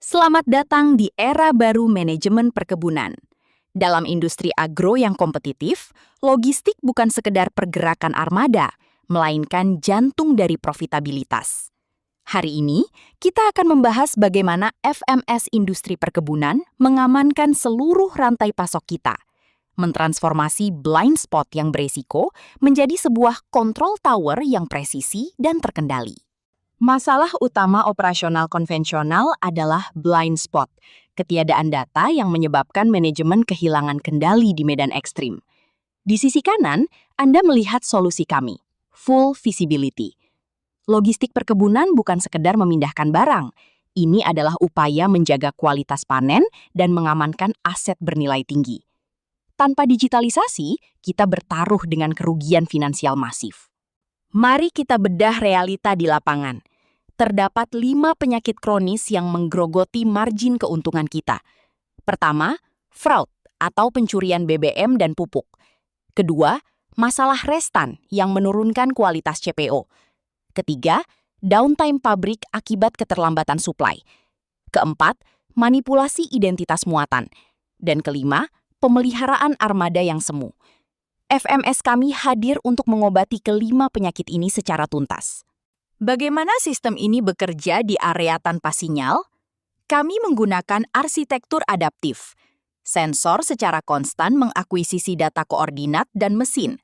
Selamat datang di era baru manajemen perkebunan. Dalam industri agro yang kompetitif, logistik bukan sekedar pergerakan armada, melainkan jantung dari profitabilitas. Hari ini, kita akan membahas bagaimana FMS industri perkebunan mengamankan seluruh rantai pasok kita, mentransformasi blind spot yang beresiko menjadi sebuah control tower yang presisi dan terkendali. Masalah utama operasional konvensional adalah blind spot, ketiadaan data yang menyebabkan manajemen kehilangan kendali di medan ekstrim. Di sisi kanan, Anda melihat solusi kami, full visibility. Logistik perkebunan bukan sekedar memindahkan barang. Ini adalah upaya menjaga kualitas panen dan mengamankan aset bernilai tinggi. Tanpa digitalisasi, kita bertaruh dengan kerugian finansial masif. Mari kita bedah realita di lapangan. Terdapat 5 penyakit kronis yang menggerogoti margin keuntungan kita. Pertama, fraud atau pencurian BBM dan pupuk. Kedua, masalah restan yang menurunkan kualitas CPO. Ketiga, downtime pabrik akibat keterlambatan suplai. Keempat, manipulasi identitas muatan. Dan kelima, pemeliharaan armada yang semu. FMS kami hadir untuk mengobati kelima penyakit ini secara tuntas. Bagaimana sistem ini bekerja di area tanpa sinyal? Kami menggunakan arsitektur adaptif. Sensor secara konstan mengakuisisi data koordinat dan mesin.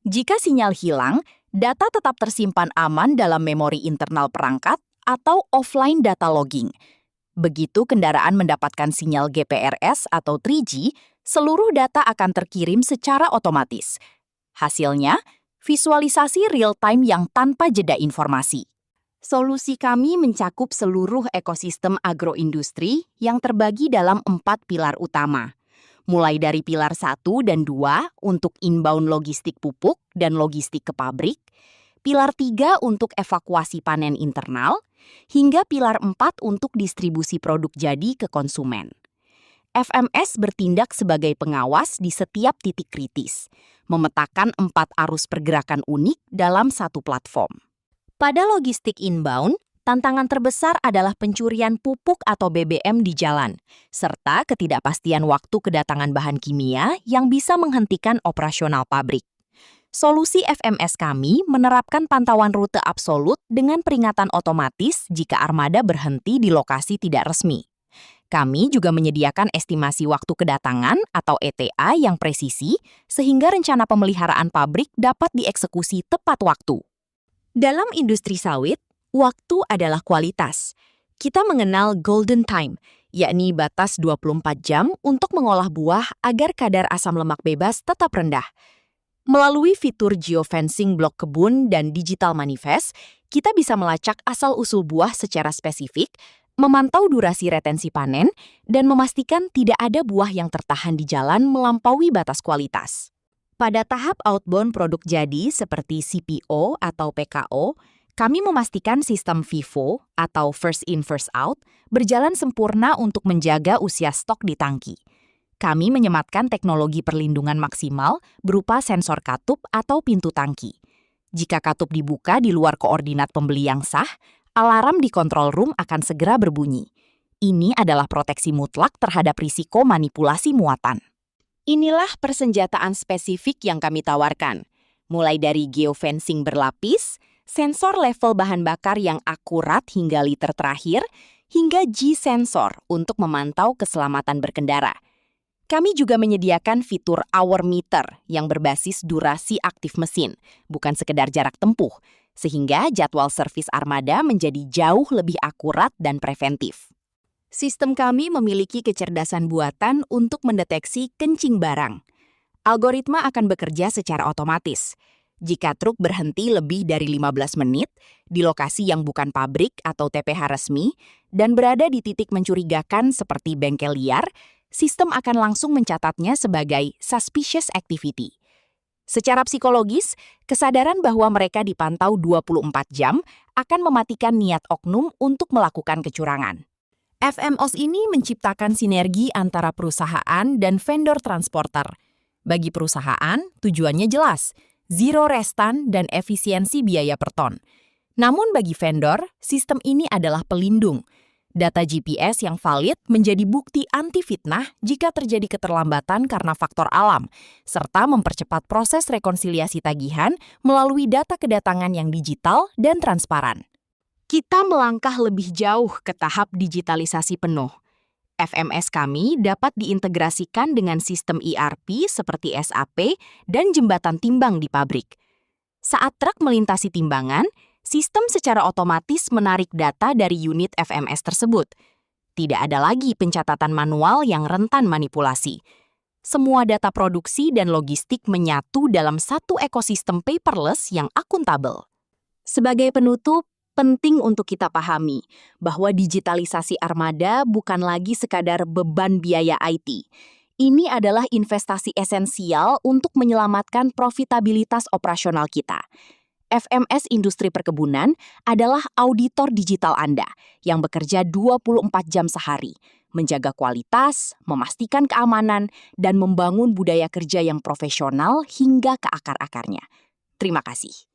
Jika sinyal hilang, data tetap tersimpan aman dalam memori internal perangkat atau offline data logging. Begitu kendaraan mendapatkan sinyal GPRS atau 3G, seluruh data akan terkirim secara otomatis. Hasilnya, visualisasi real-time yang tanpa jeda informasi. Solusi kami mencakup seluruh ekosistem agroindustri yang terbagi dalam 4 pilar utama. Mulai dari pilar 1 dan 2 untuk inbound logistik pupuk dan logistik ke pabrik, pilar 3 untuk evakuasi panen internal, hingga pilar 4 untuk distribusi produk jadi ke konsumen. FMS bertindak sebagai pengawas di setiap titik kritis, memetakan 4 arus pergerakan unik dalam satu platform. Pada logistik inbound, tantangan terbesar adalah pencurian pupuk atau BBM di jalan, serta ketidakpastian waktu kedatangan bahan kimia yang bisa menghentikan operasional pabrik. Solusi FMS kami menerapkan pantauan rute absolut dengan peringatan otomatis jika armada berhenti di lokasi tidak resmi. Kami juga menyediakan estimasi waktu kedatangan atau ETA yang presisi sehingga rencana pemeliharaan pabrik dapat dieksekusi tepat waktu. Dalam industri sawit, waktu adalah kualitas. Kita mengenal golden time, yakni batas 24 jam untuk mengolah buah agar kadar asam lemak bebas tetap rendah. Melalui fitur geofencing blok kebun dan digital manifest, kita bisa melacak asal-usul buah secara spesifik, memantau durasi retensi panen, dan memastikan tidak ada buah yang tertahan di jalan melampaui batas kualitas. Pada tahap outbound produk jadi seperti CPO atau PKO, kami memastikan sistem FIFO atau first in first out berjalan sempurna untuk menjaga usia stok di tangki. Kami menyematkan teknologi perlindungan maksimal berupa sensor katup atau pintu tangki. Jika katup dibuka di luar koordinat pembeli yang sah, alarm di control room akan segera berbunyi. Ini adalah proteksi mutlak terhadap risiko manipulasi muatan. Inilah persenjataan spesifik yang kami tawarkan. Mulai dari geofencing berlapis, sensor level bahan bakar yang akurat hingga liter terakhir, hingga G-sensor untuk memantau keselamatan berkendara. Kami juga menyediakan fitur hour meter yang berbasis durasi aktif mesin, bukan sekedar jarak tempuh, sehingga jadwal servis armada menjadi jauh lebih akurat dan preventif. Sistem kami memiliki kecerdasan buatan untuk mendeteksi kencing barang. Algoritma akan bekerja secara otomatis. Jika truk berhenti lebih dari 15 menit di lokasi yang bukan pabrik atau TPH resmi dan berada di titik mencurigakan seperti bengkel liar, sistem akan langsung mencatatnya sebagai suspicious activity. Secara psikologis, kesadaran bahwa mereka dipantau 24 jam akan mematikan niat oknum untuk melakukan kecurangan. FMOS ini menciptakan sinergi antara perusahaan dan vendor transporter. Bagi perusahaan, tujuannya jelas, zero restan dan efisiensi biaya per ton. Namun bagi vendor, sistem ini adalah pelindung. Data GPS yang valid menjadi bukti anti fitnah jika terjadi keterlambatan karena faktor alam, serta mempercepat proses rekonsiliasi tagihan melalui data kedatangan yang digital dan transparan. Kita melangkah lebih jauh ke tahap digitalisasi penuh. FMS kami dapat diintegrasikan dengan sistem ERP seperti SAP dan jembatan timbang di pabrik. Saat truk melintasi timbangan, sistem secara otomatis menarik data dari unit FMS tersebut. Tidak ada lagi pencatatan manual yang rentan manipulasi. Semua data produksi dan logistik menyatu dalam satu ekosistem paperless yang akuntabel. Sebagai penutup, penting untuk kita pahami bahwa digitalisasi armada bukan lagi sekadar beban biaya IT. Ini adalah investasi esensial untuk menyelamatkan profitabilitas operasional kita. FMS Industri Perkebunan adalah auditor digital Anda yang bekerja 24 jam sehari, menjaga kualitas, memastikan keamanan, dan membangun budaya kerja yang profesional hingga ke akar-akarnya. Terima kasih.